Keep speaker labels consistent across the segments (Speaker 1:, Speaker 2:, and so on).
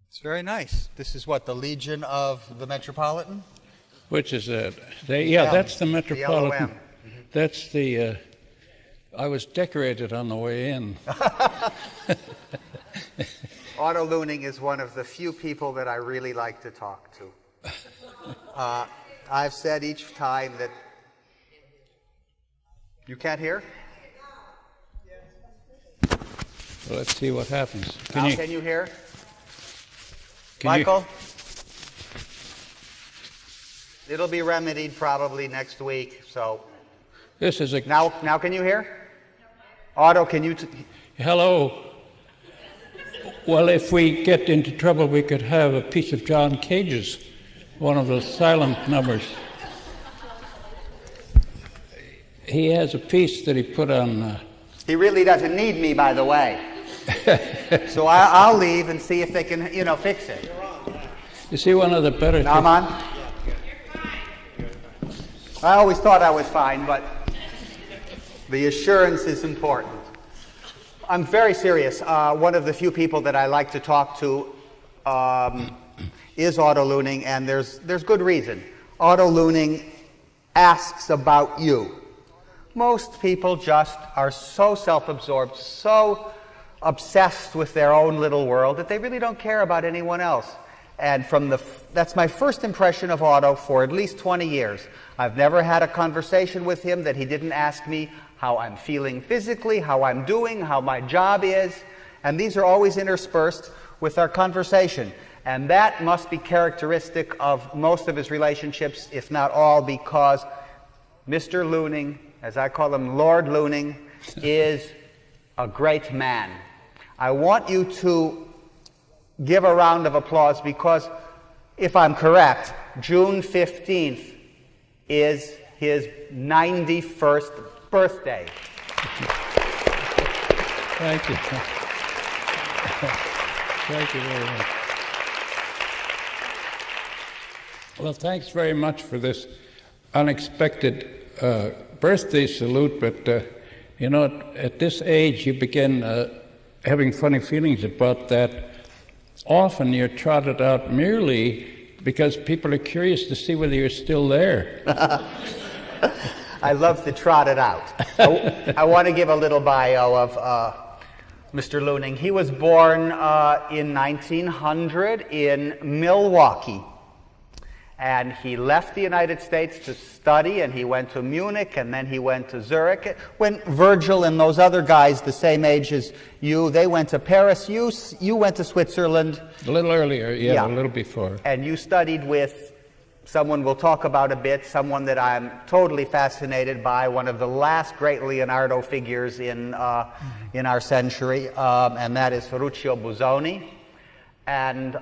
Speaker 1: It's very nice. This is what, the Legion of the Metropolitan?
Speaker 2: Which is it? That's the Metropolitan.
Speaker 1: The LOM.
Speaker 2: That's the, I was decorated on the way in.
Speaker 1: Otto Luening is one of the few people that I really like to talk to. I've said each time that... You can't hear?
Speaker 2: Well, let's see what happens.
Speaker 1: Can you hear? Michael? It'll be remedied probably next week, so...
Speaker 2: This is a...
Speaker 1: Now can you hear? Otto, can you...
Speaker 2: Hello. Well, if we get into trouble, we could have a piece of John Cage's, one of those silent numbers. He has a piece that he put on...
Speaker 1: He really doesn't need me, by the way. So I'll leave and see if they can, fix it.
Speaker 2: You see, one of the better...
Speaker 1: Now I'm on? I always thought I was fine, but the assurance is important. I'm very serious. One of the few people that I like to talk to is Otto Luening, and there's good reason. Otto Luening asks about you. Most people just are so self-absorbed, so obsessed with their own little world that they really don't care about anyone else. And that's my first impression of Otto for at least 20 years. I've never had a conversation with him that he didn't ask me how I'm feeling physically, how I'm doing, how my job is. And these are always interspersed with our conversation. And that must be characteristic of most of his relationships, if not all, because Mr. Luening, as I call him, Lord Luening, is a great man. I want you to give a round of applause because, if I'm correct, June 15th is his 91st birthday.
Speaker 2: Thank you. Thank you very much. Well, thanks very much for this unexpected birthday salute, but at this age you begin having funny feelings about that. Often you're trotted out merely because people are curious to see whether you're still there.
Speaker 1: I love to trot it out. I want to give a little bio of Mr. Luening. He was born in 1900 in Milwaukee. And he left the United States to study, and he went to Munich, and then he went to Zurich. When Virgil and those other guys the same age as you, they went to Paris. You went to Switzerland.
Speaker 2: A little earlier, yeah, a little before.
Speaker 1: And you studied with someone we'll talk about a bit, someone that I'm totally fascinated by, one of the last great Leonardo figures in our century, and that is Ferruccio Busoni. And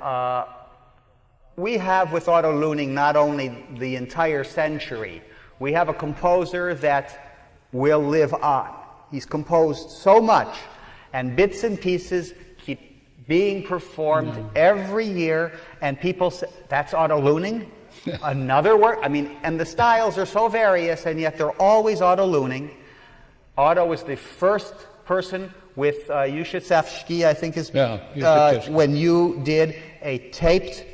Speaker 1: we have with Otto Luening not only the entire century, we have a composer that will live on. He's composed so much, and bits and pieces keep being performed every year, and people say, that's Otto Luening? Another work? And the styles are so various, and yet they're always Otto Luening. Otto was the first person with Yushchevsky, I think is, when you did a taped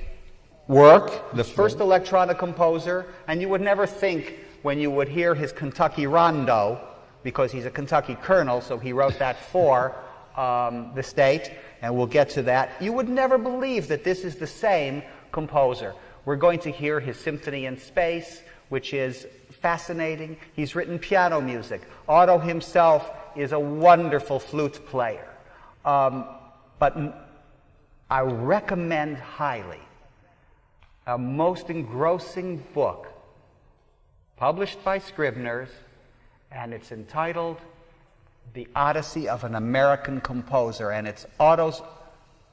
Speaker 1: work, the first electronic composer, and you would never think when you would hear his Kentucky Rondo, because he's a Kentucky colonel, so he wrote that for the state, and we'll get to that. You would never believe that this is the same composer. We're going to hear his Symphony in Space, which is fascinating. He's written piano music. Otto himself is a wonderful flute player. But I recommend highly a most engrossing book published by Scribner's, and it's entitled The Odyssey of an American Composer, and it's Otto's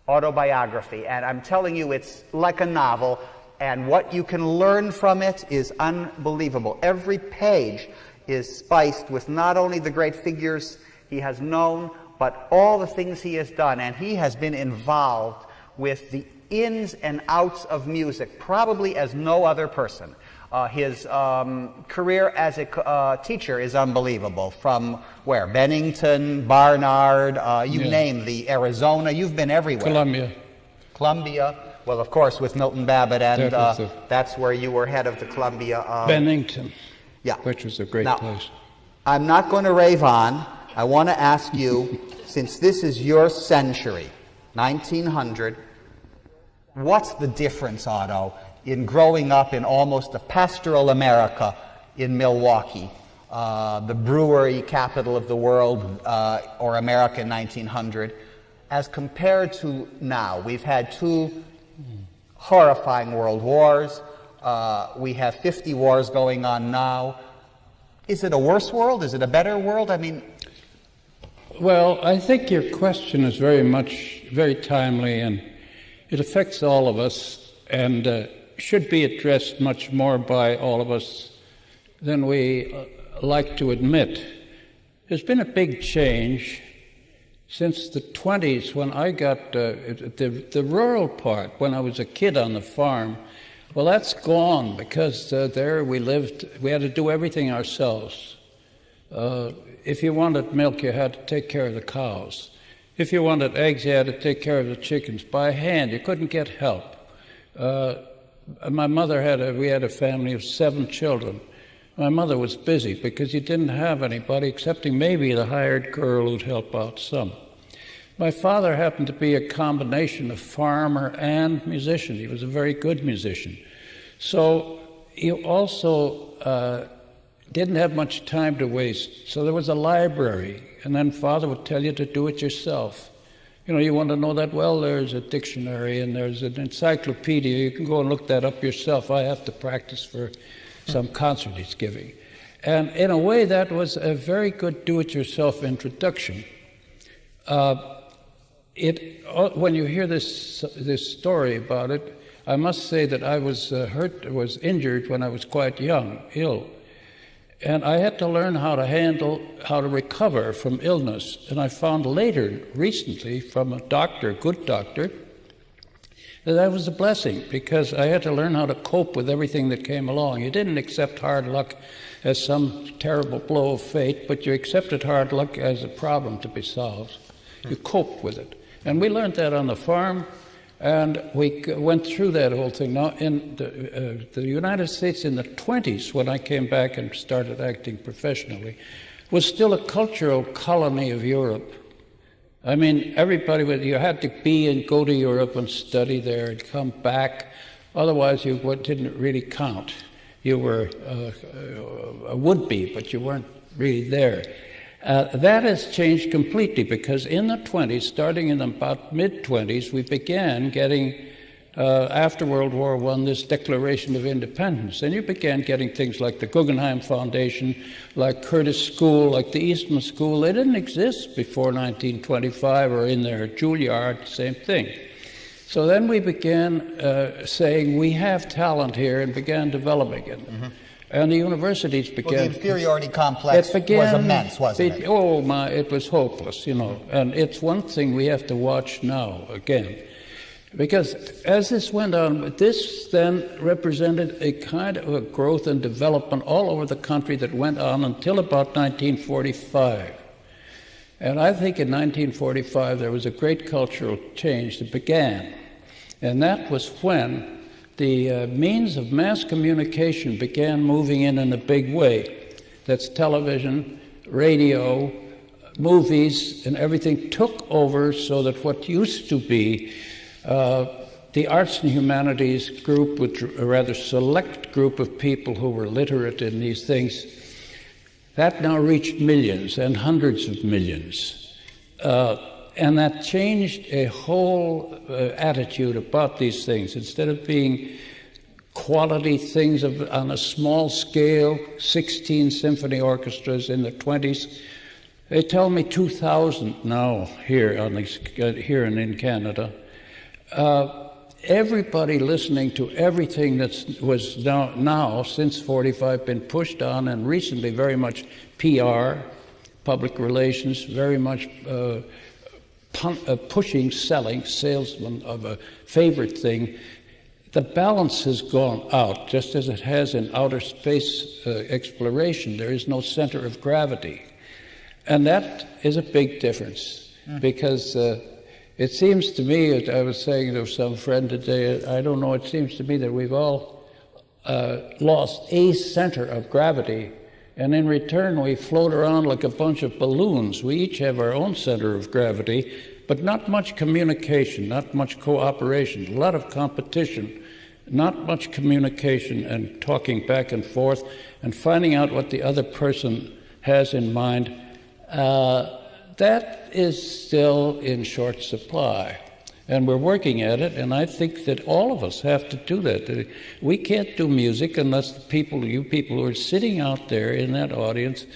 Speaker 1: autobiography. And I'm telling you, it's like a novel, and what you can learn from it is unbelievable. Every page is spiced with not only the great figures he has known, but all the things he has done, and he has been involved with the ins and outs of music, probably as no other person. His career as a teacher is unbelievable. From where? Bennington, Barnard, you name the Arizona. You've been everywhere. Columbia, well, of course, with Milton Babbitt, and that's where you were head of the Columbia.
Speaker 2: Bennington,
Speaker 1: yeah.
Speaker 2: Which was a great place.
Speaker 1: I'm not going to rave on. I want to ask you, since this is your century, 1900, what's the difference, Otto, in growing up in almost a pastoral America in Milwaukee, the brewery capital of the world, or America in 1900, as compared to now? We've had 2 horrifying world wars. We have 50 wars going on now. Is it a worse world? Is it a better world? I mean...
Speaker 2: Well, I think your question is very timely, and it affects all of us, and should be addressed much more by all of us than we like to admit. There's been a big change since the 20s when I got the rural part, when I was a kid on the farm. Well, that's gone, because there we lived, we had to do everything ourselves. If you wanted milk, you had to take care of the cows. If you wanted eggs, you had to take care of the chickens by hand. You couldn't get help. My mother we had a family of 7 children. My mother was busy because you didn't have anybody excepting maybe the hired girl who'd help out some. My father happened to be a combination of farmer and musician. He was a very good musician. So he also didn't have much time to waste. So there was a library, and then Father would tell you to do it yourself. You know, you want to know that? Well, there's a dictionary and there's an encyclopedia. You can go and look that up yourself. I have to practice for some concert he's giving. And in a way, that was a very good do-it-yourself introduction. When you hear this story about it, I must say that I was injured when I was quite young, ill. And I had to learn how to recover from illness. And I found recently, from a doctor, a good doctor, that was a blessing, because I had to learn how to cope with everything that came along. You didn't accept hard luck as some terrible blow of fate, but you accepted hard luck as a problem to be solved. You coped with it. And we learned that on the farm, and we went through that whole thing. Now, in the United States in the 20s, when I came back and started acting professionally, was still a cultural colony of Europe. I mean, you had to be and go to Europe and study there and come back. Otherwise, you didn't really count. You were a would-be, but you weren't really there. That has changed completely, because in the 20s, starting in about mid-20s, we began getting, after World War I, this Declaration of Independence. And you began getting things like the Guggenheim Foundation, like Curtis School, like the Eastman School. They didn't exist before 1925, or in there, Juilliard, same thing. So then we began saying, we have talent here, and began developing it. Mm-hmm. And the universities began... Well, the
Speaker 1: inferiority complex was immense, wasn't it?
Speaker 2: Oh, it was hopeless, you know. And it's one thing we have to watch now, again. Because as this went on, this then represented a kind of a growth and development all over the country that went on until about 1945. And I think in 1945 there was a great cultural change that began. And that was when the means of mass communication began moving in a big way. That's television, radio, movies, and everything took over, so that what used to be the arts and humanities group, with a rather select group of people who were literate in these things, that now reached millions and hundreds of millions. And that changed a whole attitude about these things. Instead of being quality things on a small scale, 16 symphony orchestras in the 20s, they tell me 2,000 now here and in Canada. Everybody listening to everything that was now since 45 been pushed on, and recently very much PR, public relations, very much pushing, selling, salesman of a favorite thing. The balance has gone out, just as it has in outer space exploration. There is no center of gravity. And that is a big difference, because It seems to me, I was saying to some friend today, I don't know, it seems to me that we've all lost a center of gravity, and in return we float around like a bunch of balloons. We each have our own center of gravity, but not much communication, not much cooperation, a lot of competition, not much communication and talking back and forth and finding out what the other person has in mind. That is still in short supply. And we're working at it, and I think that all of us have to do that. We can't do music unless the people, you people who are sitting out there in that audience,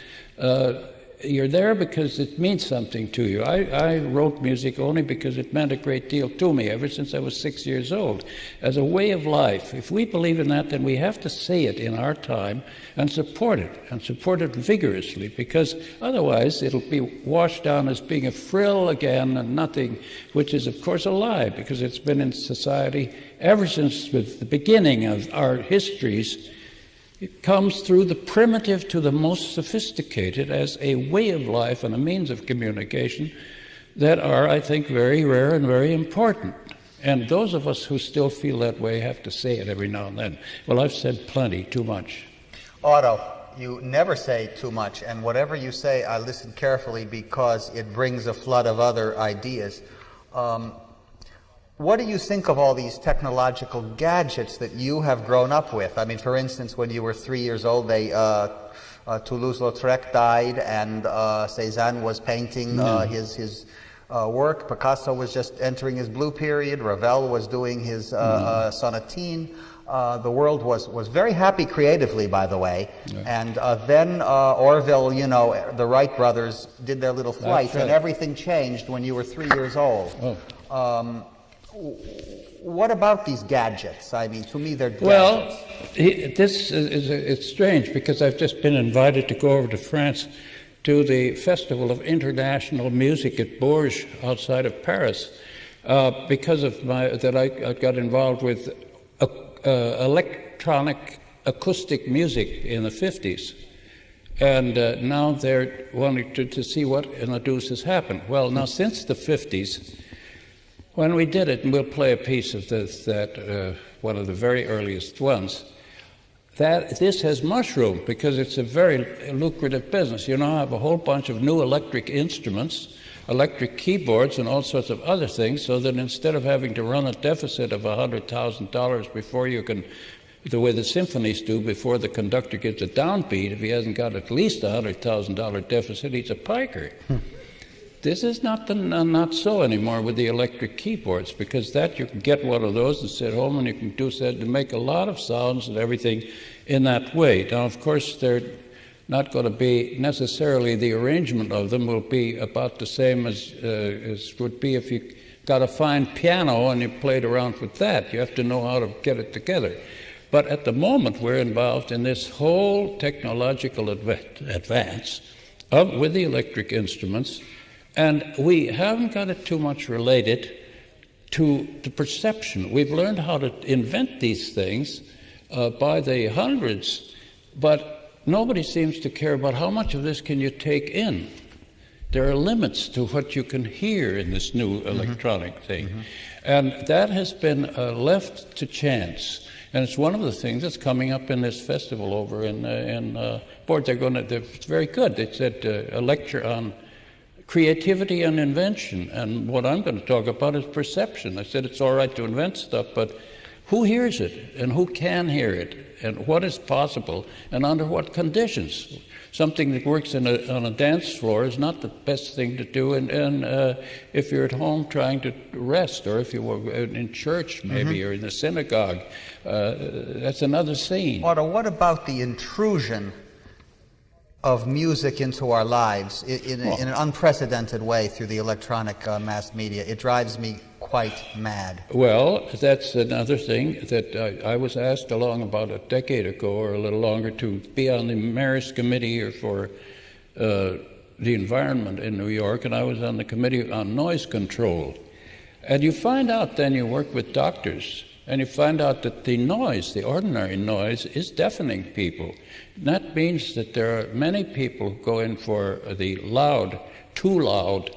Speaker 2: you're there because it means something to you. I wrote music only because it meant a great deal to me ever since I was 6 years old, as a way of life. If we believe in that, then we have to say it in our time and support it vigorously, because otherwise it'll be washed down as being a frill again and nothing, which is, of course, a lie, because it's been in society ever since the beginning of our histories. It comes through the primitive to the most sophisticated as a way of life and a means of communication that are, I think, very rare and very important. And those of us who still feel that way have to say it every now and then. Well, I've said plenty, too much.
Speaker 1: Otto, you never say too much, and whatever you say, I listen carefully because it brings a flood of other ideas. What do you think of all these technological gadgets that you have grown up with? I mean, for instance, when you were 3 years old, Toulouse-Lautrec died, and Cézanne was painting his work. Picasso was just entering his blue period. Ravel was doing his sonatine. The world was very happy creatively, by the way. Yeah. And then Orville, you know, the Wright brothers did their little flight, and everything changed when you were 3 years old. Oh. What about these gadgets? I mean, to me, they're gadgets.
Speaker 2: Well, it's strange, because I've just been invited to go over to France to the Festival of International Music at Bourges outside of Paris, because of I got involved with electronic acoustic music in the 50s. And now they're wanting to see what in the deuce has happened. Well, now, since the 50s, when we did it, and we'll play a piece of this, one of the very earliest ones, that this has mushroomed because it's a very lucrative business. You now have a whole bunch of new electric instruments, electric keyboards, and all sorts of other things, so that instead of having to run a deficit of $100,000 before you can, the way the symphonies do, before the conductor gets a downbeat, if he hasn't got at least a $100,000 deficit, he's a piker. This is not so anymore with the electric keyboards, because that you can get one of those and sit home and you can do that and make a lot of sounds and everything in that way. Now, of course, they're not going to be necessarily, the arrangement of them will be about the same as would be if you got a fine piano and you played around with that. You have to know how to get it together. But at the moment, we're involved in this whole technological advance with the electric instruments. And we haven't got it too much related to the perception. We've learned how to invent these things by the hundreds, but nobody seems to care about how much of this can you take in. There are limits to what you can hear in this new electronic thing. And that has been left to chance. And it's one of the things that's coming up in this festival over in Bourges. It's very good. They said a lecture on creativity and invention, and what I'm going to talk about is perception. I said it's all right to invent stuff, but who hears it, and who can hear it, and what is possible, and under what conditions? Something that works on a dance floor is not the best thing to do, and if you're at home trying to rest, or if you were in church maybe, or in the synagogue, that's another scene.
Speaker 1: Otto, what about the intrusion of music into our lives in an unprecedented way through the electronic mass media? It drives me quite mad.
Speaker 2: Well, that's another thing that I was asked along about a decade ago or a little longer to be on the mayor's committee for the environment in New York, and I was on the committee on noise control. And you find out then, you work with doctors, and you find out that the noise, the ordinary noise, is deafening people. And that means that there are many people who go in for the loud, too loud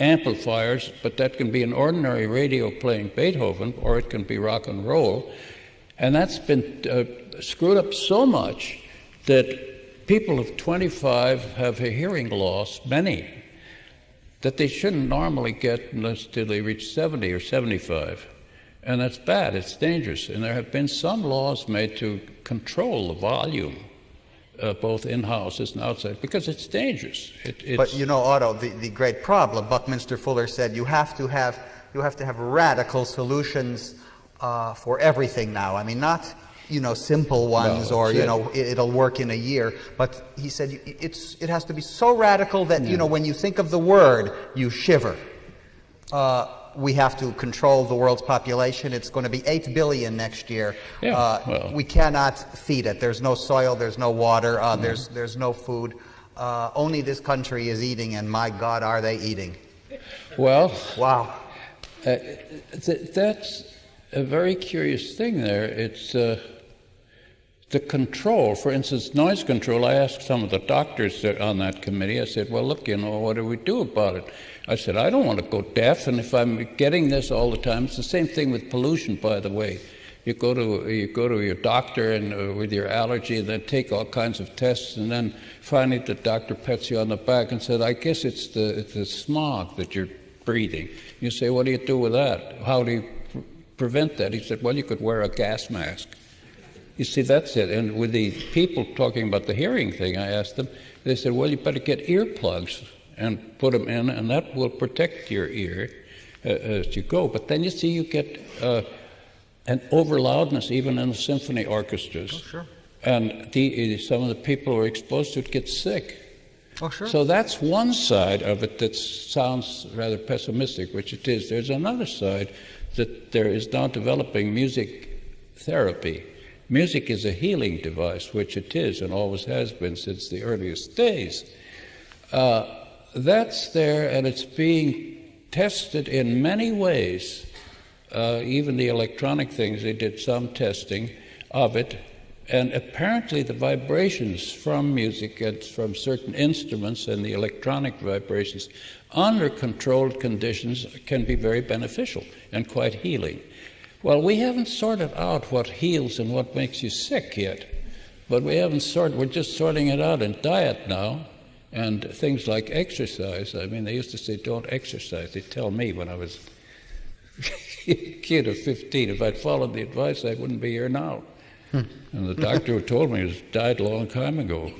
Speaker 2: amplifiers, but that can be an ordinary radio playing Beethoven, or it can be rock and roll. And that's been screwed up so much that people of 25 have a hearing loss, many, that they shouldn't normally get unless till they reach 70 or 75. And that's bad, it's dangerous. And there have been some laws made to control the volume, both in houses and outside, because it's dangerous.
Speaker 1: But you know, Otto, the great problem, Buckminster Fuller said, you have to have radical solutions for everything now. I mean, not, you know, simple ones, or, you know, it'll work in a year. But he said it has to be so radical that, you know, when you think of the word, you shiver. We have to control the world's population. It's going to be 8 billion next year. We cannot feed it. There's no soil, there's no water, there's no food. Only this country is eating, and my God, are they eating.
Speaker 2: Well,
Speaker 1: wow.
Speaker 2: That's a very curious thing there. It's the control. For instance, noise control. I asked some of the doctors on that committee, I said, well, look, you know, what do we do about it? I said, I don't want to go deaf, and if I'm getting this all the time, it's the same thing with pollution, by the way. You go to your doctor and with your allergy, and then take all kinds of tests, and then finally the doctor pats you on the back and said, I guess it's the smog that you're breathing. You say, what do you do with that? How do you prevent that? He said, well, you could wear a gas mask. You see, that's it. And with the people talking about the hearing thing, I asked them, they said, well, you better get earplugs and put them in, and that will protect your ear as you go. But then you see you get an overloudness even in the symphony orchestras.
Speaker 1: Oh, sure.
Speaker 2: And some of the people who are exposed to it get sick.
Speaker 1: Oh, sure.
Speaker 2: So that's one side of it that sounds rather pessimistic, which it is. There's another side that there is now developing music therapy. Music is a healing device, which it is and always has been since the earliest days. That's there, and it's being tested in many ways. Even the electronic things, they did some testing of it, and apparently the vibrations from music and from certain instruments and the electronic vibrations under controlled conditions can be very beneficial and quite healing. Well, we haven't sorted out what heals and what makes you sick yet, but we're just sorting it out in diet now, and things like exercise. I mean, they used to say, don't exercise. They tell me when I was a kid of 15, if I'd followed the advice, I wouldn't be here now. And the doctor who told me died a long time ago.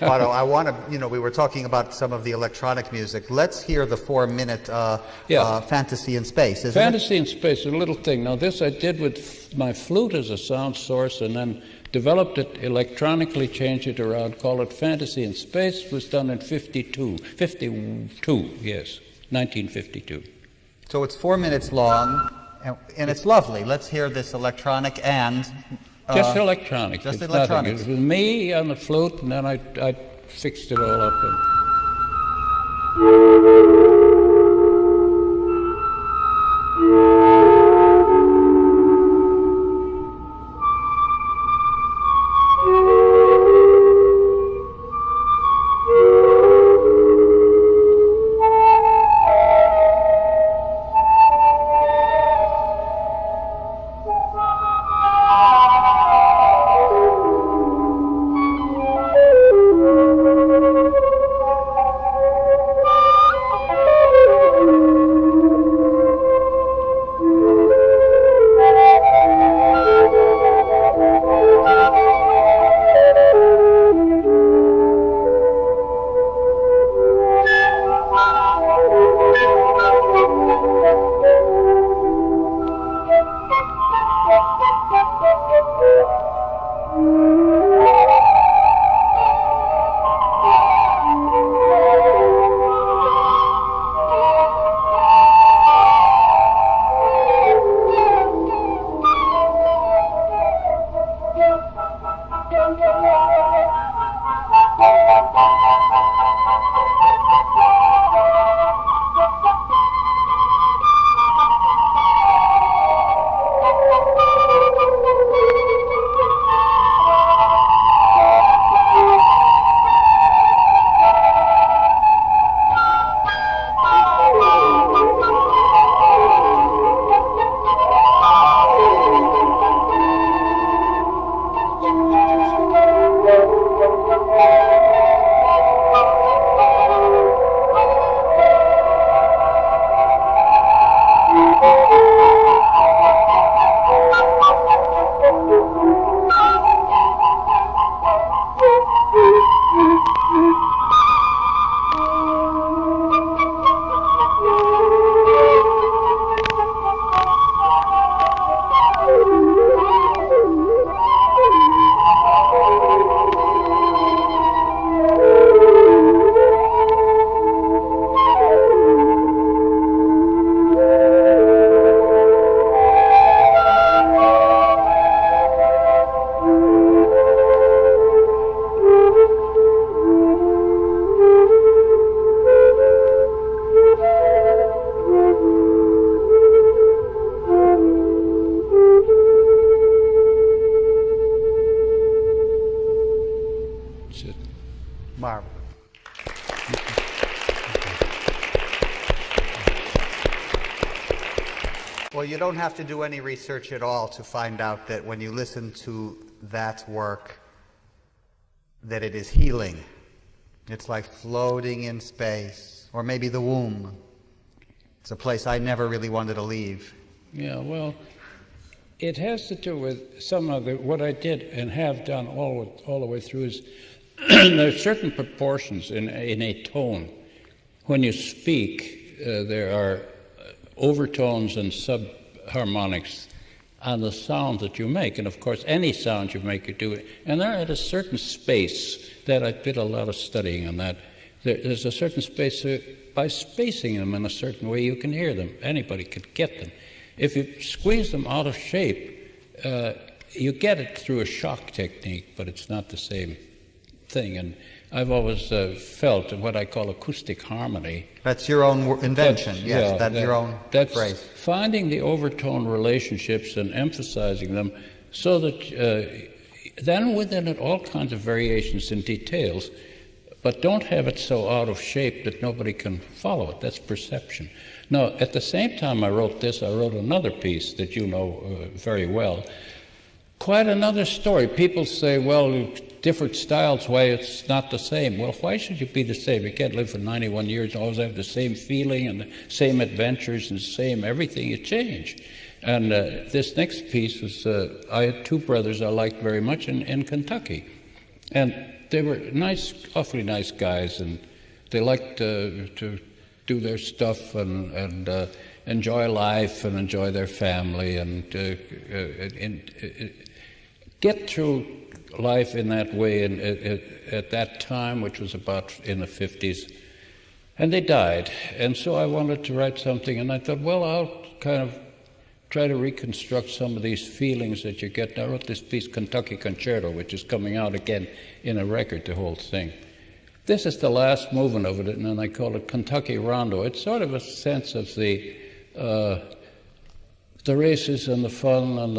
Speaker 1: Otto, I want to, we were talking about some of the electronic music. Let's hear the 4-minute Fantasy in Space, isn't
Speaker 2: Fantasy in Space, a little thing. Now, this I did with my flute as a sound source, and then developed it electronically, changed it around, called it Fantasy in Space. It was done in 52, yes, 1952.
Speaker 1: So it's 4 minutes long, and it's lovely. Let's hear this electronic and...
Speaker 2: just electronic.
Speaker 1: Just
Speaker 2: it's
Speaker 1: electronic.
Speaker 2: Nothing. It was me on the flute, and then I fixed it all up.
Speaker 1: Well, you don't have to do any research at all to find out that when you listen to that work, that it is healing. It's like floating in space, or maybe the womb. It's a place I never really wanted to leave.
Speaker 2: Yeah, well, it has to do with some of what I did and have done all the way through is there are certain proportions in a tone. When you speak, there are overtones and subharmonics on the sound that you make. And of course, any sound you make, you do it. And they're at a certain space that I did a lot of studying on that. There's a certain space, by spacing them in a certain way, you can hear them. Anybody could get them. If you squeeze them out of shape, you get it through a shock technique, but it's not the same thing. And I've always felt what I call acoustic harmony.
Speaker 1: That's your own invention, yes, that's your own phrase.
Speaker 2: Finding the overtone relationships and emphasizing them so that then within it all kinds of variations and details, but don't have it so out of shape that nobody can follow it. That's perception. Now, at the same time I wrote this, I wrote another piece that you know very well. Quite another story. People say, well, different styles, why it's not the same. Well, why should you be the same? You can't live for 91 years and always have the same feeling and the same adventures and the same everything. You change. And this next piece was, I had two brothers I liked very much in Kentucky. And they were nice, awfully nice guys, and they liked to do their stuff and enjoy life and enjoy their family and get through life in that way at that time, which was about in the 50s. And they died. And so I wanted to write something, and I thought, well, I'll kind of try to reconstruct some of these feelings that you get. And I wrote this piece, Kentucky Concerto, which is coming out again in a record, the whole thing. This is the last movement of it, and then I call it Kentucky Rondo. It's sort of a sense of the races and the fun and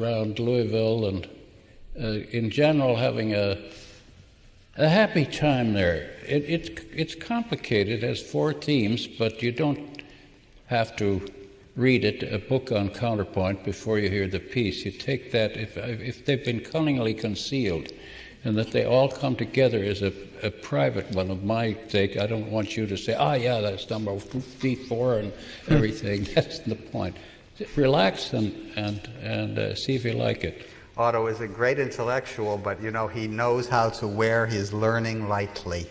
Speaker 2: around Louisville, and in general having a happy time there. It's complicated, it has 4 themes, but you don't have to read it, a book on counterpoint, before you hear the piece. You take that, if they've been cunningly concealed, and that they all come together as a private one of my sake. I don't want you to say, yeah, that's number 4 and everything. That's the point. Relax and see if you like it.
Speaker 1: Otto is a great intellectual, but you know, he knows how to wear his learning lightly.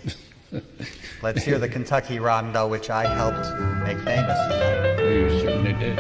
Speaker 1: Let's hear the Kentucky Rondo, which I helped make famous.
Speaker 2: You certainly did.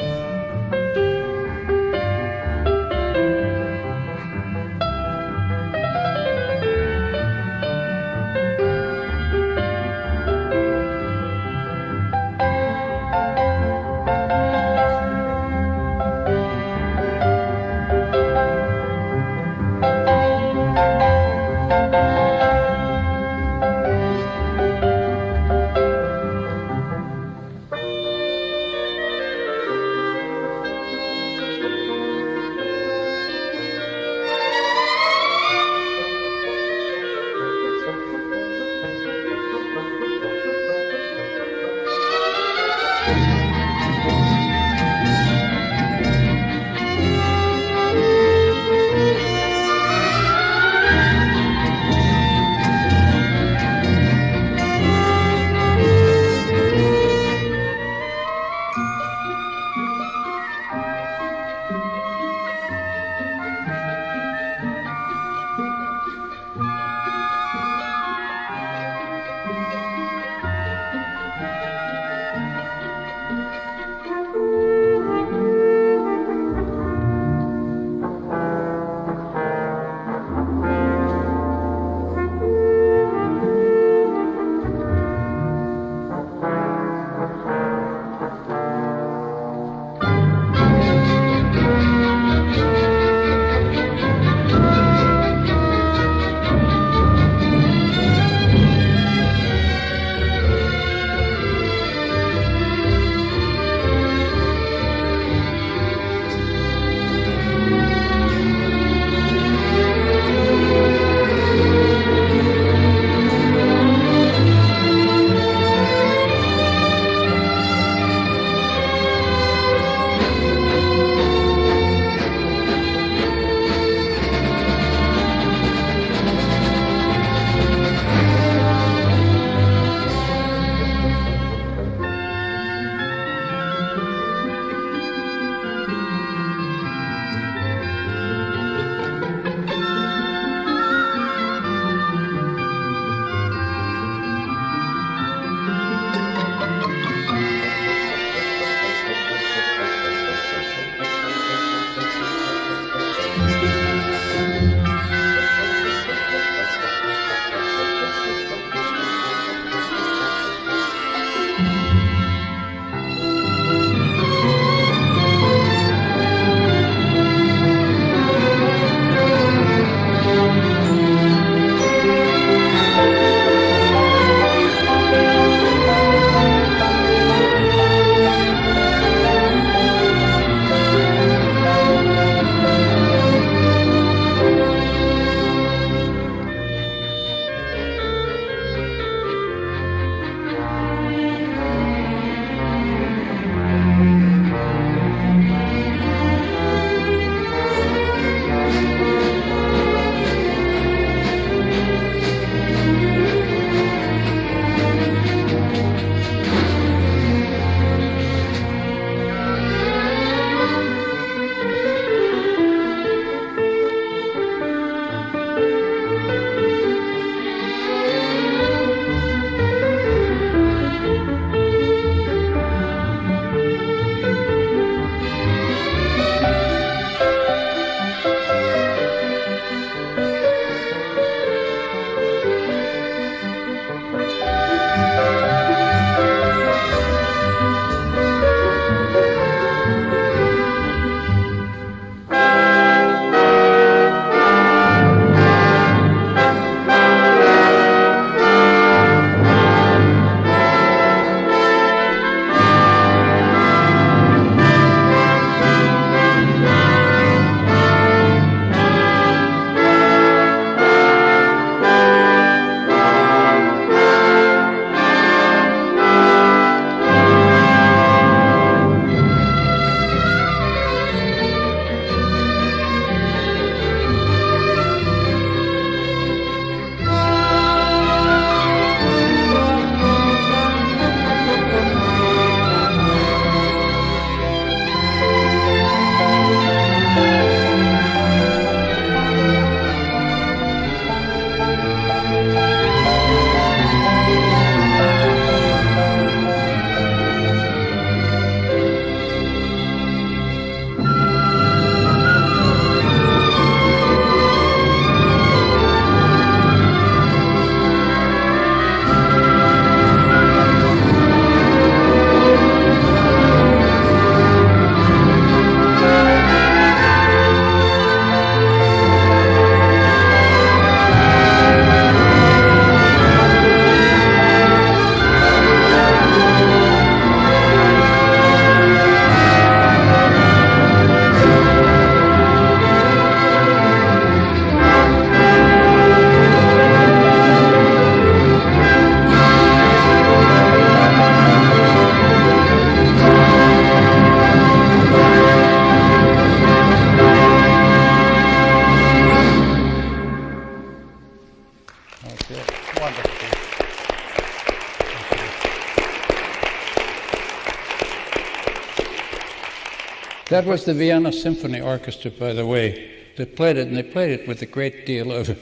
Speaker 2: That was the Vienna Symphony Orchestra, by the way. They played it, and they played it with a great deal of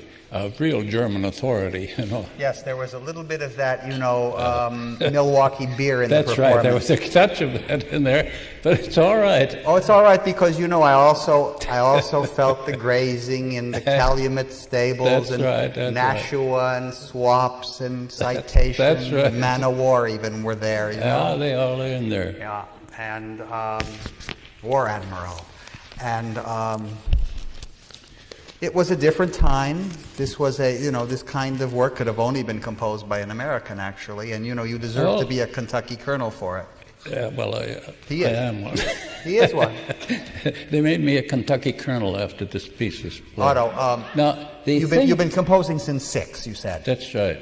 Speaker 2: real German authority, you know.
Speaker 1: Yes, there was a little bit of that, Milwaukee beer in the
Speaker 2: That's
Speaker 1: performance.
Speaker 2: right. There was a touch of that in there, but it's all right.
Speaker 1: Oh, it's all right because I also felt the grazing in the Calumet stables and Nashua and Swaps and Citation.
Speaker 2: That's right.
Speaker 1: Man o' War even were there.
Speaker 2: Yeah, they all are in there.
Speaker 1: Yeah, and War Admiral, and. It was a different time. This was this kind of work could have only been composed by an American, actually, and you deserve to be a Kentucky colonel for it.
Speaker 2: Yeah, well, I am one.
Speaker 1: He is one.
Speaker 2: They made me a Kentucky colonel after this piece was played.
Speaker 1: Otto,
Speaker 2: now,
Speaker 1: you've been composing since 6, you said.
Speaker 2: That's right.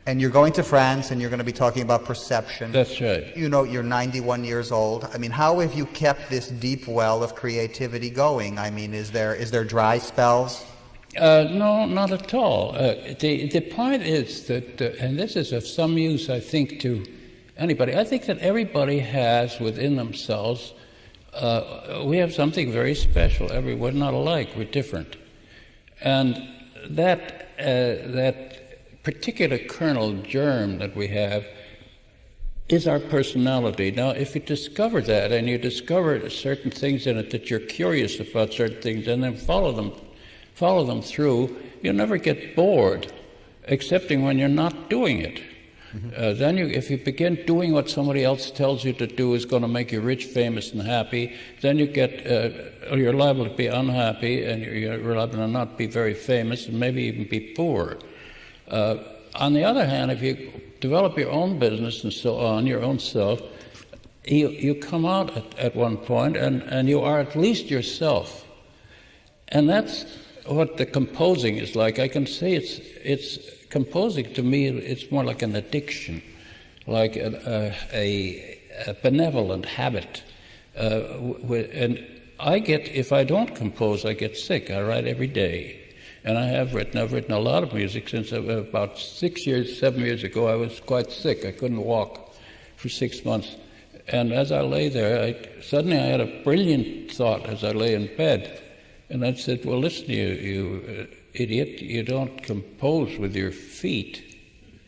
Speaker 1: And you're going to France, and you're going to be talking about perception.
Speaker 2: That's right.
Speaker 1: You're 91 years old. I mean, how have you kept this deep well of creativity going? I mean, is there dry spells?
Speaker 2: No, not at all. The point is that, and this is of some use, I think, to anybody. I think that everybody has within themselves, we have something very special. We're not alike. We're different. And that particular kernel germ that we have is our personality. Now, if you discover that and you discover certain things in it that you're curious about certain things and then follow them through, you'll never get bored, excepting when you're not doing it. Mm-hmm. Then if you begin doing what somebody else tells you to do is going to make you rich, famous, and happy, then you're liable to be unhappy and you're liable to not be very famous and maybe even be poor. On the other hand, if you develop your own business and so on, your own self, you come out at one point and you are at least yourself. And that's what the composing is like. I can say it's composing to me, it's more like an addiction, like a benevolent habit. And if I don't compose, I get sick. I write every day. And I've written a lot of music since about 7 years ago. I was quite sick. I couldn't walk for 6 months. And as I lay there, suddenly I had a brilliant thought as I lay in bed. And I said, well, listen, you idiot, you don't compose with your feet.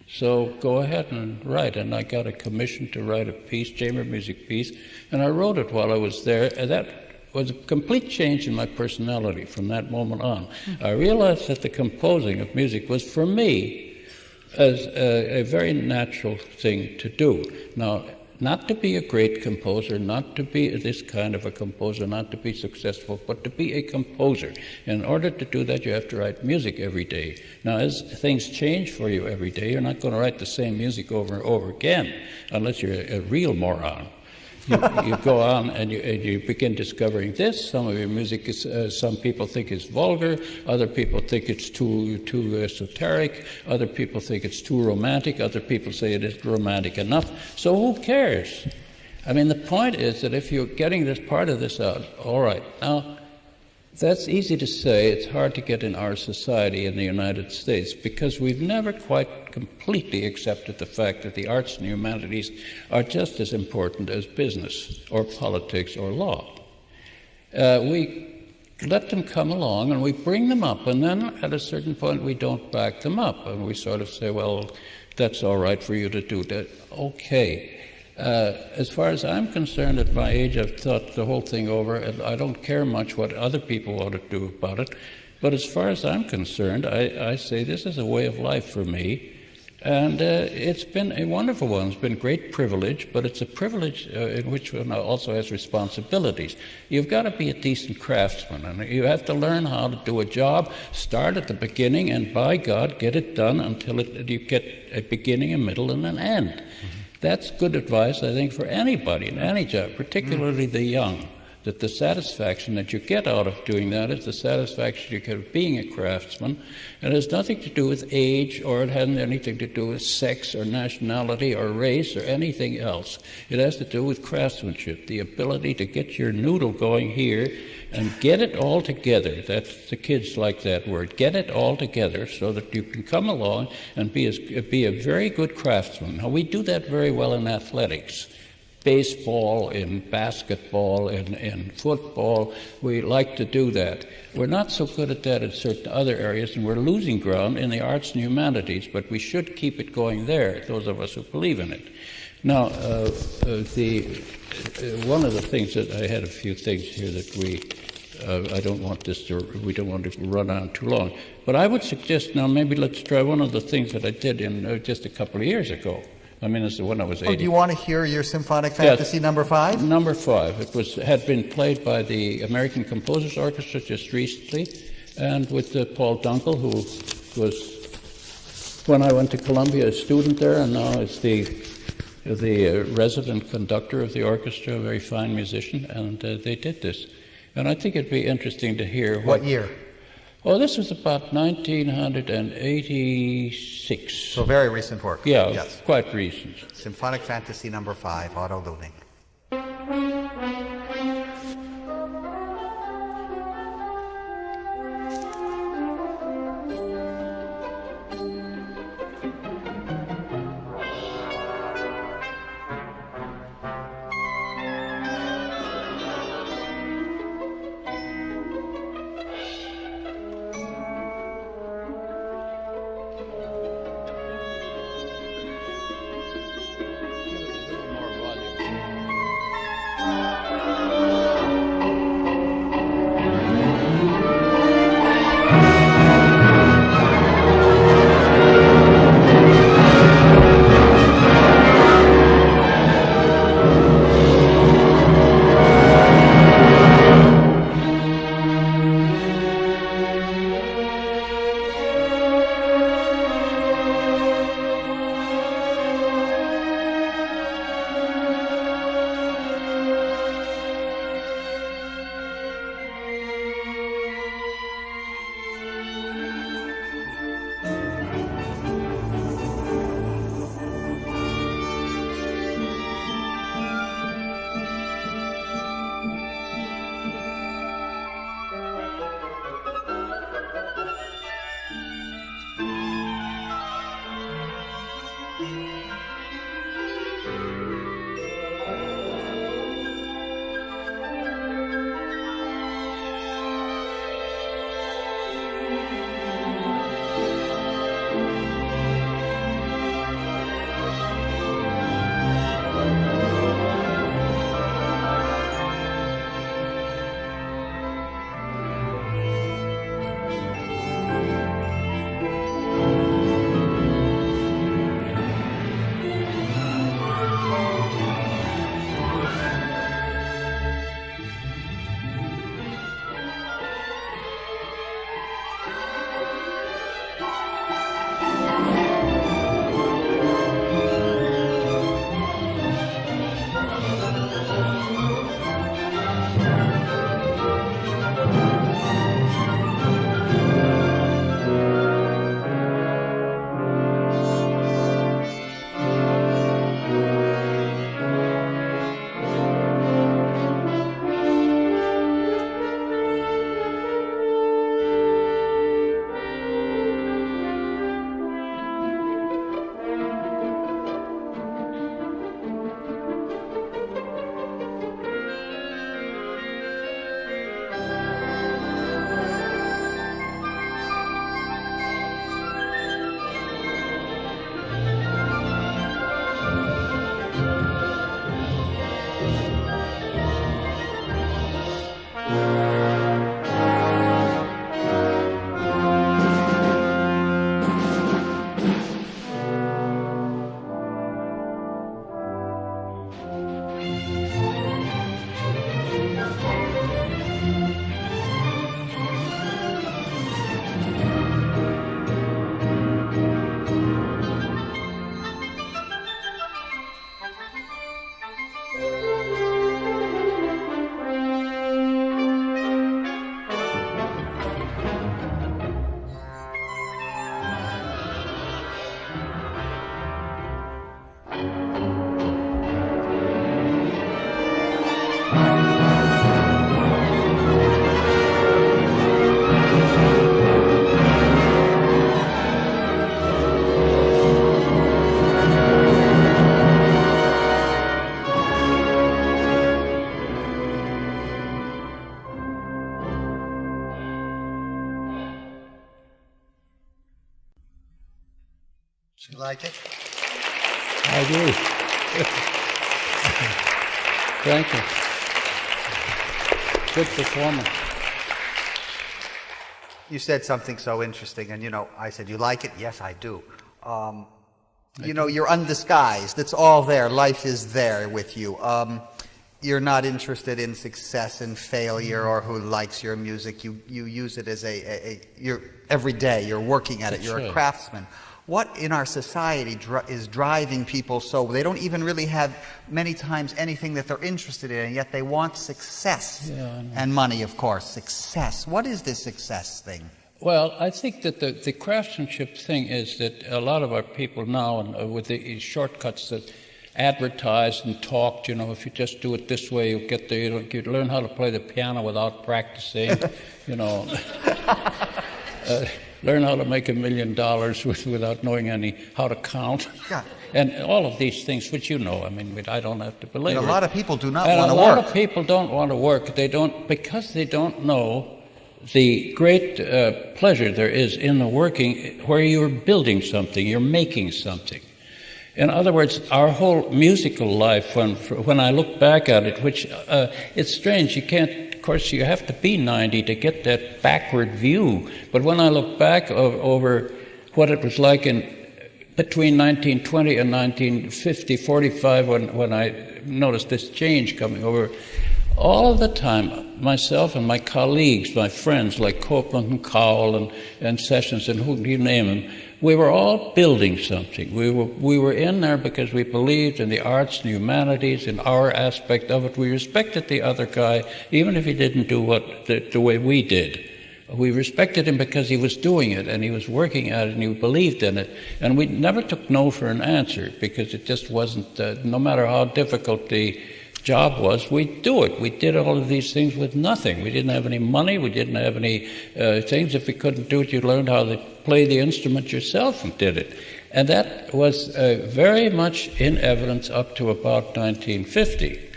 Speaker 2: So go ahead and write. And I got a commission to write a piece, chamber music piece, and I wrote it while I was there. And that was a complete change in my personality from that moment on. I realized that the composing of music was, for me, as a very natural thing to do. Now, not to be a great composer, not to be this kind of a composer, not to be successful, but to be a composer. In order to do that, you have to write music every day. Now, as things change for you every day, you're not going to write the same music over and over again, unless you're a real moron. You go on and you begin discovering this. Some of your music is, some people think is vulgar. Other people think it's too esoteric. Other people think it's too romantic. Other people say it isn't romantic enough. So who cares? I mean, the point is that if you're getting this part of this out, all right. Now, that's easy to say. It's hard to get in our society in the United States because we've never quite completely accepted the fact that the arts and humanities are just as important as business or politics or law. We let them come along and we bring them up, and then at a certain point we don't back them up, and we sort of say, well, that's all right for you to do that. Okay. As far as I'm concerned, at my age, I've thought the whole thing over, and I don't care much what other people ought to do about it. But as far as I'm concerned, I say this is a way of life for me, and it's been a wonderful one. It's been a great privilege, but it's a privilege in which one also has responsibilities. You've got to be a decent craftsman, and you have to learn how to do a job, start at the beginning, and by God, get it done until you get a beginning, a middle, and an end. Mm-hmm. That's good advice, I think, for anybody in any job, particularly the young, that the satisfaction that you get out of doing that is the satisfaction you get of being a craftsman. It has nothing to do with age, or it hasn't anything to do with sex or nationality or race or anything else. It has to do with craftsmanship, the ability to get your noodle going here and get it all together. That's the kids like that word. Get it all together so that you can come along and be a very good craftsman. Now, we do that very well in athletics. baseball, in basketball, in football. We like to do that. We're not so good at that in certain other areas, and we're losing ground in the arts and humanities, but we should keep it going there, those of us who believe in it. Now, one of the things that I had a few things here that we don't want to run on too long. But I would suggest now maybe let's try one of the things that I did in just a couple of years ago. I mean, it's when I was 80.
Speaker 1: Do you want to hear your Symphonic Fantasy number 5?
Speaker 2: Number 5. It had been played by the American Composers Orchestra just recently, and with Paul Dunkel, who was, when I went to Columbia, a student there, and now is the resident conductor of the orchestra, a very fine musician, and they did this. And I think it'd be interesting to hear
Speaker 1: what year?
Speaker 2: Oh, this was about 1986.
Speaker 1: So very recent work.
Speaker 2: Yeah, yes. Quite recent.
Speaker 1: Symphonic Fantasy number 5, Otto Luening.
Speaker 2: More volume.
Speaker 1: You like it?
Speaker 2: I do. Thank you. Good performance.
Speaker 1: You said something so interesting, and I said, you like it? Yes, I do. You're undisguised. It's all there. Life is there with you. You're not interested in success and failure or who likes your music. You use it as you're every day. You're working at it. You're a craftsman. What in our society is driving people so they don't even really have many times anything that they're interested in, and yet they want success and money, of course. Success. What is this success thing?
Speaker 2: Well, I think that the craftsmanship thing is that a lot of our people now, with the shortcuts that advertise and talk, if you just do it this way, you get there. You learn how to play the piano without practicing. Learn how to make $1 million without knowing how to count.
Speaker 1: Yeah.
Speaker 2: And all of these things, which I don't have to belabor.
Speaker 1: And a lot of people do not want to work.
Speaker 2: A lot of people don't want to work. Because they don't know the great pleasure there is in the working where you're building something, you're making something. In other words, our whole musical life, when I look back at it, which it's strange, of course, you have to be 90 to get that backward view. But when I look back over what it was like between 1920 and 1950, 45, when I noticed this change coming over, all of the time, myself and my colleagues, my friends like Copeland and Cowell and Sessions and who you name them, we were all building something. We were in there because we believed in the arts and humanities, in our aspect of it. We respected the other guy, even if he didn't do the way we did. We respected him because he was doing it, and he was working at it, and he believed in it. And we never took no for an answer, because it just wasn't, no matter how difficult the job was, we'd do it. We did all of these things with nothing. We didn't have any money. We didn't have any things. If we couldn't do it, you learned how to play the instrument yourself and did it. And that was very much in evidence up to about 1950,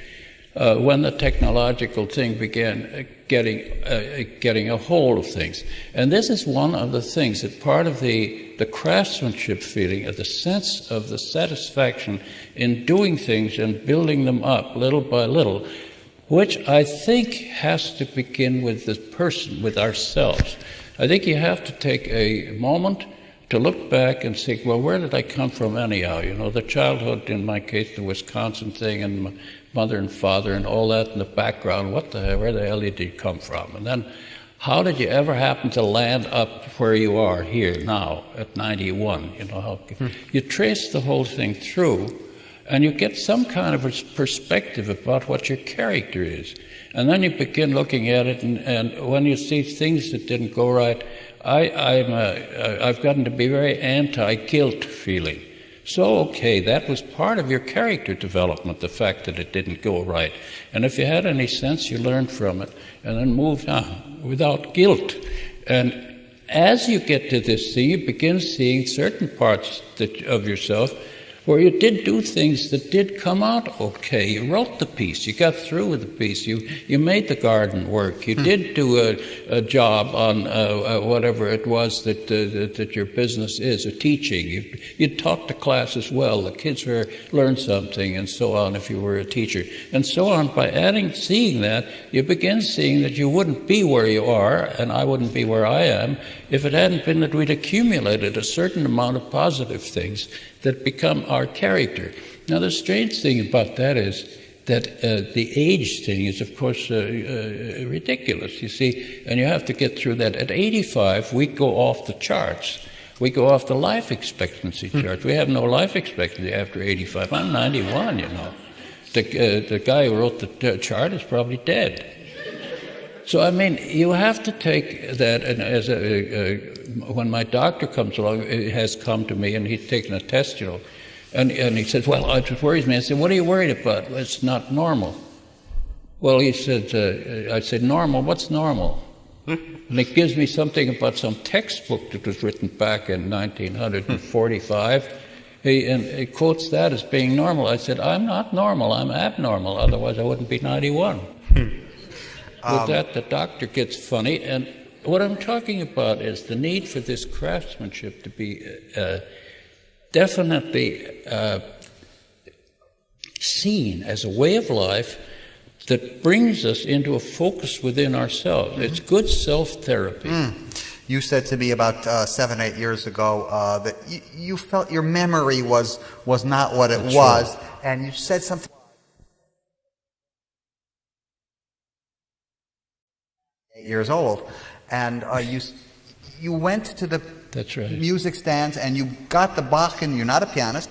Speaker 2: when the technological thing began getting a hold of things. And this is one of the things that part of the craftsmanship feeling, of the sense of the satisfaction in doing things and building them up little by little, which I think has to begin with the person, with ourselves. I think you have to take a moment to look back and say, well, where did I come from anyhow? The childhood, in my case, the Wisconsin thing, and my mother and father and all that in the background, where the hell did you come from? And then, how did you ever happen to land up where you are here now at 91? You trace the whole thing through, and you get some kind of a perspective about what your character is. And then you begin looking at it, and when you see things that didn't go right, I've gotten to be very anti-guilt feeling. So, okay, that was part of your character development, the fact that it didn't go right. And if you had any sense, you learned from it and then moved on without guilt. And as you get to this thing, you begin seeing certain parts of yourself where you did do things that did come out okay. You wrote the piece. You got through with the piece. You made the garden work. You did do a job on whatever it was that your business is, or teaching. You taught the class as well. The kids learned something, and so on, if you were a teacher. And so on. By seeing that, you begin seeing that you wouldn't be where you are, and I wouldn't be where I am, if it hadn't been that we'd accumulated a certain amount of positive things that become our character. Now, the strange thing about that is that the age thing is, of course, ridiculous, you see, and you have to get through that. At 85, we go off the charts. We go off the life expectancy chart. We have no life expectancy after 85. I'm 91, The guy who wrote the chart is probably dead. So, you have to take that, and when my doctor comes along, has come to me, and he's taken a test, and he said, well, it just worries me. I said, what are you worried about? Well, it's not normal. Well, he said, I said, normal? What's normal? And it gives me something about some textbook that was written back in 1945. He quotes that as being normal. I said, I'm not normal, I'm abnormal, otherwise I wouldn't be 91. With that, the doctor gets funny, and what I'm talking about is the need for this craftsmanship to be definitely seen as a way of life that brings us into a focus within ourselves. Mm-hmm. It's good self-therapy.
Speaker 1: You said to me about 7, 8 years ago that you felt your memory was not what it was, right. And you said something 8 years old, and you went to the music stands and you got the Bach, and you're not a pianist,